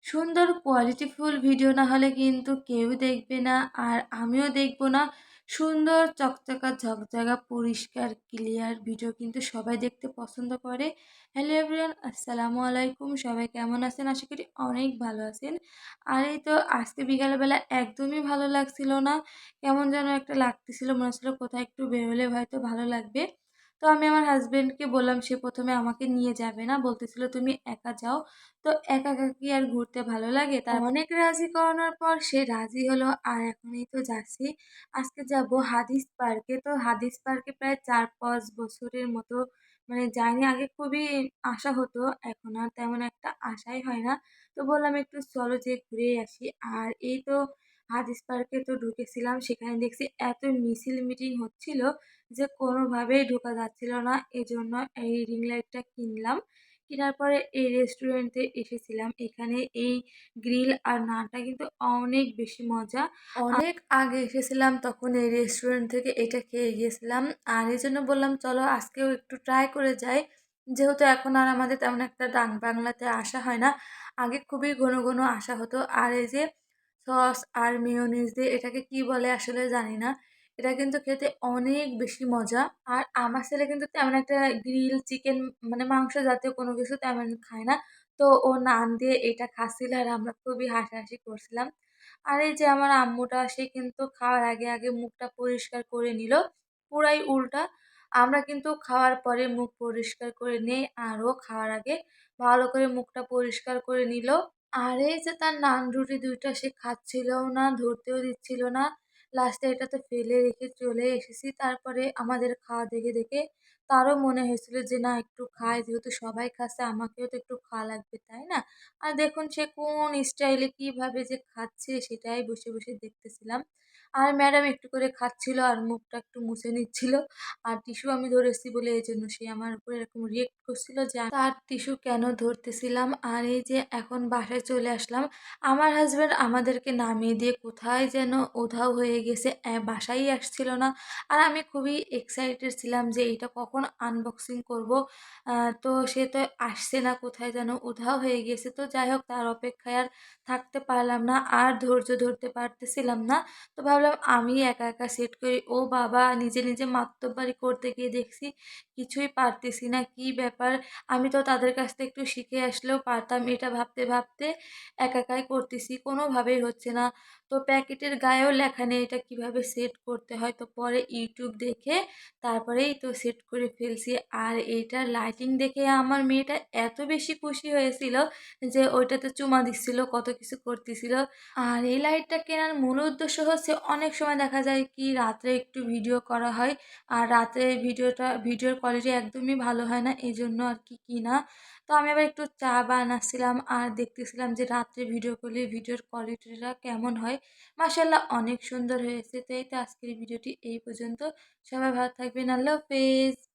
সুন্দর কোয়ালিটিফুল ভিডিও না হলে কিন্তু কেউ দেখবে না, আর আমিও দেখব না। সুন্দর চকচকা ঝকঝকা পরিষ্কার ক্লিয়ার ভিডিও কিন্তু সবাই দেখতে পছন্দ করে। হ্যালো এভরিওয়ান, আসসালামু আলাইকুম। সবাই কেমন আছেন? আশা করি অনেক ভালো আছেন। আর এই তো আজকে বিকালবেলা একদমই ভালো লাগছিল না। কেমন যেন একটা লাগতেছিল, মনে হচ্ছিল কোথাও একটু বেরোলে হয়তো ভালো লাগবে। তো আমি আমার হাসব্যান্ডকে বললাম, সে প্রথমে আমাকে নিয়ে যাবে না, বলতেছিল তুমি একা যাও। তো একা একা কি আর ঘুরতে ভালো লাগে? অনেক রাজি করানোর পর সে রাজি হলো, আর এখন এই তো যাচ্ছি। আজকে যাব হাদিস পার্কে। তো হাদিস পার্কে প্রায় ৪-৫ বছরের মতো মানে যাইনি। আগে খুবই আশা হতো, এখন আর তেমন একটা আশাই হয় না। তো বললাম একটু চলো যেয়ে ঘুরেই আসি। আর এই তো হাদিস পার্কে তো ঢুকেছিলাম, সেখানে দেখছি এত মিছিল মিটিং হচ্ছিল যে কোনোভাবেই ঢোকা যাচ্ছিল না। এজন্য এই রিং লাইটটা কিনলাম। কেনার পরে এই রেস্টুরেন্টে এসেছিলাম। এখানে এই গ্রিল আর নানটা কিন্তু অনেক বেশি মজা। অনেক আগে এসেছিলাম, তখন এই রেস্টুরেন্ট থেকে এটা খেয়ে গিয়েছিলাম। আর এজন্য বললাম চলো আজকেও একটু ট্রাই করে যাই। যেহেতু এখন আর আমাদের তেমন একটা ডাং বাংলাতে আসা হয় না। আগে খুবই ঘন ঘন আসা হতো। আর এই যে সস আর মেয়োনিজ দিয়ে এটাকে কি বলে আসলে জানি না। এটা কিন্তু খেতে অনেক বেশি মজা। আর আমার ছেলে কিন্তু তেমন একটা গ্রিল চিকেন মানে মাংস জাতীয় কোনো কিছু তেমন খায় না। তো ও নান দিয়ে এটা খাচ্ছিল, আর আমরা খুবই হাসাহাসি করছিলাম। আর এই যে আমার আম্মুটা, সে কিন্তু খাওয়ার আগে আগে মুখটা পরিষ্কার করে নিল। পুরাই উল্টা। আমরা কিন্তু খাওয়ার পরে মুখ পরিষ্কার করে নেই, আর ও খাওয়ার আগে ভালো করে মুখটা পরিষ্কার করে নিল। আর এই যে তার নান রুটি ২ টা সে খাচ্ছিলও না, ধরতেও দিচ্ছিল না। লাস্টে এটা তো ফেলে রেখে চলে এসেছি। তারপরে আমাদের খাওয়া দেখে দেখে তারও মনে হয়েছিল যে না একটু খাই, যেহেতু সবাই খাচ্ছে আমাকেও তো একটু খাওয়া লাগবে, তাই না? আর দেখুন সে কোন স্টাইলে কিভাবে যে খাচ্ছে সেটাই বসে বসে দেখতেছিলাম। আর ম্যাডাম একটু করে খাচ্ছিল আর মুখটা একটু মুছে নিচ্ছিল। আর টিস্যু আমি ধরেছি বলে এজন্য সে আমার উপরে এরকম রিয়েক্ট করছিল যে তার টিস্যু কেন ধরতেছিলাম। আর এই যে এখন বাসায় চলে আসলাম। আমার হাসব্যান্ড আমাদেরকে নামিয়ে দিয়ে কোথায় যেন উধাও হয়ে গেছে, বাসায়ই আসছিল না। আর আমি খুবই এক্সাইটেড ছিলাম যে এটা কখন আনবক্সিং করব। তো সে তো আসছে না, কোথায় যেন উধাও হয়ে গেছে। তো যাই হোক, তার অপেক্ষায় আর থাকতে পারলাম না, আর ধৈর্য ধরতে পারতেছিলাম না। তো ভাবলাম আমি একা একা সেট করি। ও বাবা, নিজে নিজে মাত্তব্বারি করতে গিয়ে দেখছি কিছুই পারতেছি না, কি ব্যাপার। আমি তো তাদের কাছ থেকে একটু শিখে আসলেও পারতাম, এটা ভাবতে ভাবতে একা একাই করতেছি, কোনোভাবেই হচ্ছে না। তো প্যাকেটের গায়েও লেখা নেই এটা কিভাবে সেট করতে হয়। তো পরে ইউটিউব দেখে তারপরেই তো সেট করে ফেলছি। আর এইটার লাইটিং দেখে আমার মেয়েটা এত বেশি খুশি হয়েছিল যে ওইটাতে চুমা দিচ্ছিল, কত কিছু করতেছিল। আর এই লাইটটা কেনার মূল উদ্দেশ্য হচ্ছে, অনেক সময় দেখা যায় কি রাত্রে একটু ভিডিও করা হয়, আর রাতে ভিডিওর কোয়ালিটি একদমই ভালো হয় না, এজন্য আর কি কিনা। তো আমি আবার একটু চা বানাচ্ছিলাম আর দেখতেছিলাম যে রাত্রে ভিডিও করলে ভিডিওর কোয়ালিটিটা কেমন হয়। মাশাআল্লাহ অনেক সুন্দর হয়েছে। তো এই তো আজকের ভিডিওটি এই পর্যন্ত। সবাই ভালো থাকবেন। আল্লাহ হাফেজ।